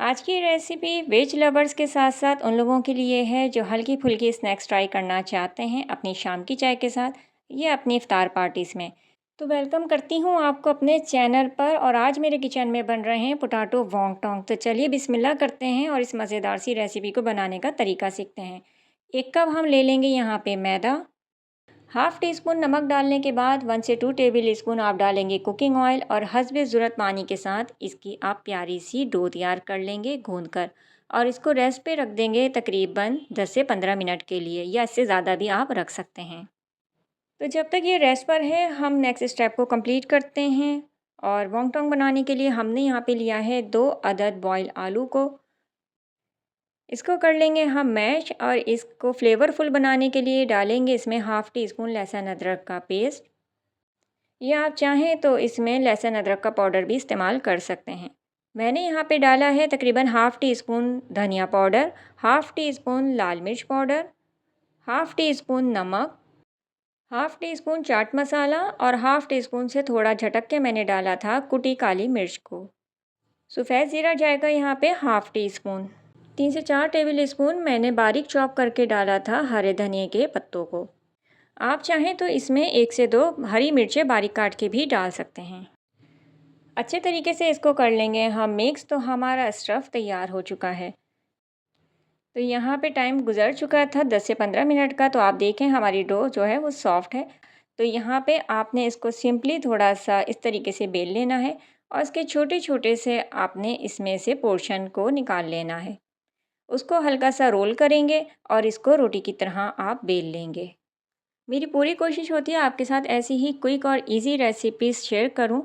आज की recipe veg lovers के साथ साथ उन लोगों के लिए है जो हल्की फुल्की स्नैक्स ट्राई करना चाहते हैं अपनी शाम की चाय के साथ या अपनी इफ्तार पार्टीज़ में। तो वेलकम करती हूँ आपको अपने चैनल पर। और आज मेरे किचन में बन रहे हैं पोटैटो वोंगटॉन्ग। तो चलिए बिस्मिल्लाह करते हैं और इस मज़ेदार सी रेसिपी को बनाने का तरीका सीखते हैं। 1 कप हम ले लेंगे यहाँ पे मैदा। हाफ़ टी स्पून नमक डालने के बाद 1 से 2 टेबल स्पून आप डालेंगे कुकिंग ऑयल और हस्बे ज़रूरत पानी के साथ इसकी आप प्यारी सी डो तैयार कर लेंगे गूंद कर। और इसको रेस्ट पे रख देंगे तकरीबन 10 से 15 मिनट के लिए, या इससे ज़्यादा भी आप रख सकते हैं। तो जब तक ये रेस्ट पर है हम नेक्स्ट स्टेप को कंप्लीट करते हैं। और वोंगटॉन्ग बनाने के लिए हमने यहाँ पे लिया है 2 अदद बॉयल आलू को। इसको कर लेंगे हम मैश और इसको फ्लेवरफुल बनाने के लिए डालेंगे इसमें हाफ़ टी स्पून लहसुन अदरक का पेस्ट, या आप चाहें तो इसमें लहसुन अदरक का पाउडर भी इस्तेमाल कर सकते हैं। मैंने यहाँ पे डाला है तकरीबन हाफ़ टी स्पून धनिया पाउडर, हाफ़ टी स्पून लाल मिर्च पाउडर, हाफ़ टी स्पून नमक, half tea spoon chaat masala और हाफ़ टी स्पून से थोड़ा झटक के मैंने डाला था कुटी काली मिर्च को। सफ़ेद ज़ीरा जाएगा यहाँ पे हाफ़ टी स्पून। 3 से 4 टेबल स्पून मैंने बारीक चॉप करके डाला था हरे धनिए के पत्तों को। आप चाहें तो इसमें 1 से 2 हरी मिर्चें बारीक काट के भी डाल सकते हैं। अच्छे तरीके से इसको कर लेंगे हम मिक्स। तो हमारा स्टफ़ तैयार हो चुका है। तो यहाँ पे टाइम गुजर चुका था 10 से 15 मिनट का। तो आप देखें हमारी डो जो है वो सॉफ्ट है। तो यहाँ पे आपने इसको सिंपली थोड़ा सा इस तरीके से बेल लेना है और इसके छोटे छोटे से आपने इसमें से पोर्शन को निकाल लेना है। उसको हल्का सा रोल करेंगे और इसको रोटी की तरह आप बेल लेंगे। मेरी पूरी कोशिश होती है आपके साथ ऐसी ही क्विक और इजी रेसिपीज़ शेयर करूं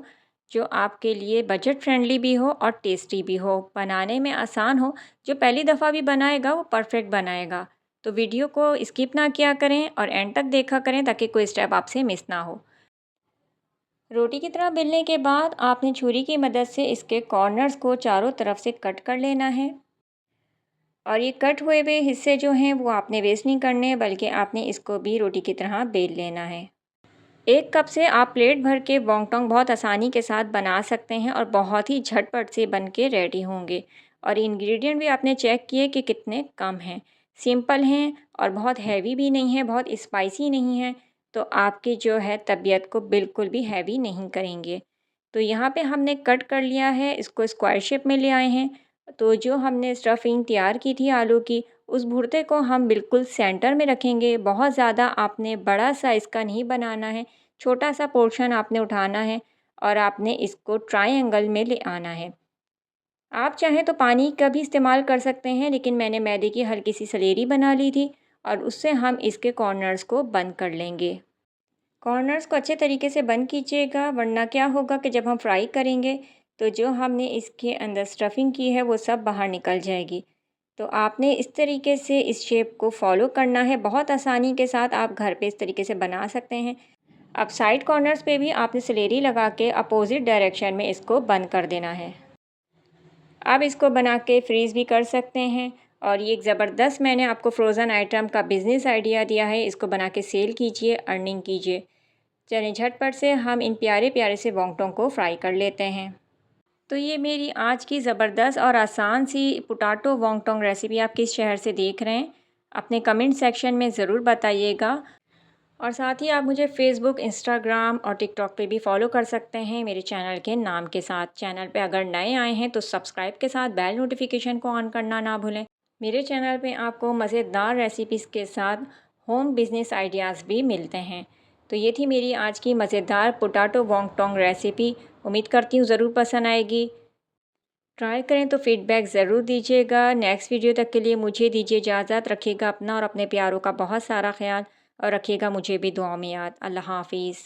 जो आपके लिए बजट फ्रेंडली भी हो और टेस्टी भी हो, बनाने में आसान हो। जो पहली दफ़ा भी बनाएगा वो परफेक्ट बनाएगा। तो वीडियो को स्किप ना किया करें और एंड तक देखा करें ताकि कोई स्टेप आपसे मिस ना हो। रोटी की तरह बेलने के बाद आपने छुरी की मदद से इसके कॉर्नर्स को चारों तरफ से कट कर लेना है। और ये कट हुए हुए हिस्से जो हैं वो आपने वेस्ट नहीं करने, बल्कि आपने इसको भी रोटी की तरह बेल लेना है। 1 कप से आप प्लेट भर के वोंगटॉन्ग बहुत आसानी के साथ बना सकते हैं और बहुत ही झटपट से बन के रेडी होंगे। और इंग्रेडिएंट भी आपने चेक किए कि कितने कम हैं, सिंपल हैं और बहुत हैवी भी नहीं है, बहुत स्पाइसी नहीं है। तो आपकी जो है तबीयत को बिल्कुल भी हैवी नहीं करेंगे। तो यहाँ पे हमने कट कर लिया है, इसको स्क्वायर शेप में ले आए हैं। तो जो हमने स्टफिंग तैयार की थी आलू की, उस भुर्ते को हम बिल्कुल सेंटर में रखेंगे। बहुत ज़्यादा आपने बड़ा सा इसका नहीं बनाना है, छोटा सा पोर्शन आपने उठाना है और आपने इसको ट्रायंगल में ले आना है। आप चाहें तो पानी का भी इस्तेमाल कर सकते हैं, लेकिन मैंने मैदे की हल्की सी सलेरी बना ली थी और उससे हम इसके कॉर्नर्स को बंद कर लेंगे। कॉर्नर्स को अच्छे तरीके से बंद कीजिएगा, वरना क्या होगा कि जब हम फ्राई करेंगे तो जो हमने इसके अंदर स्टफिंग की है वो सब बाहर निकल जाएगी। तो आपने इस तरीके से इस शेप को फॉलो करना है। बहुत आसानी के साथ आप घर पे इस तरीके से बना सकते हैं। अब साइड कॉर्नर्स पे भी आपने सलेरी लगा के अपोजिट डायरेक्शन में इसको बंद कर देना है। आप इसको बना के फ्रीज़ भी कर सकते हैं। और ये एक ज़बरदस्त मैंने आपको फ्रोज़न आइटम का बिज़नेस आइडिया दिया है। इसको बना के सेल कीजिए, अर्निंग कीजिए। चलें झटपट से हम इन प्यारे प्यारे से वोंगटॉन्ग को फ्राई कर लेते हैं। तो ये मेरी आज की ज़बरदस्त और आसान सी पोटैटो वोंगटॉन्ग रेसिपी आप किस शहर से देख रहे हैं, अपने कमेंट सेक्शन में ज़रूर बताइएगा। और साथ ही आप मुझे फ़ेसबुक, इंस्टाग्राम और टिकटॉक पे भी फॉलो कर सकते हैं मेरे चैनल के नाम के साथ। चैनल पे अगर नए आए हैं तो सब्सक्राइब के साथ बेल नोटिफिकेशन को ऑन करना ना भूलें। मेरे चैनल पे आपको मज़ेदार रेसिपीज़ के साथ होम बिज़नेस आइडियाज़ भी मिलते हैं। तो ये थी मेरी आज की मज़ेदार पोटैटो वोंगटॉन्ग रेसिपी। उम्मीद करती हूँ ज़रूर पसंद आएगी। ट्राई करें तो फीडबैक ज़रूर दीजिएगा। नेक्स्ट वीडियो तक के लिए मुझे दीजिए इजाज़त। रखिएगा अपना और अपने प्यारों का बहुत सारा ख्याल और रखिएगा मुझे भी दुआ में याद। अल्लाह हाफ़िज़।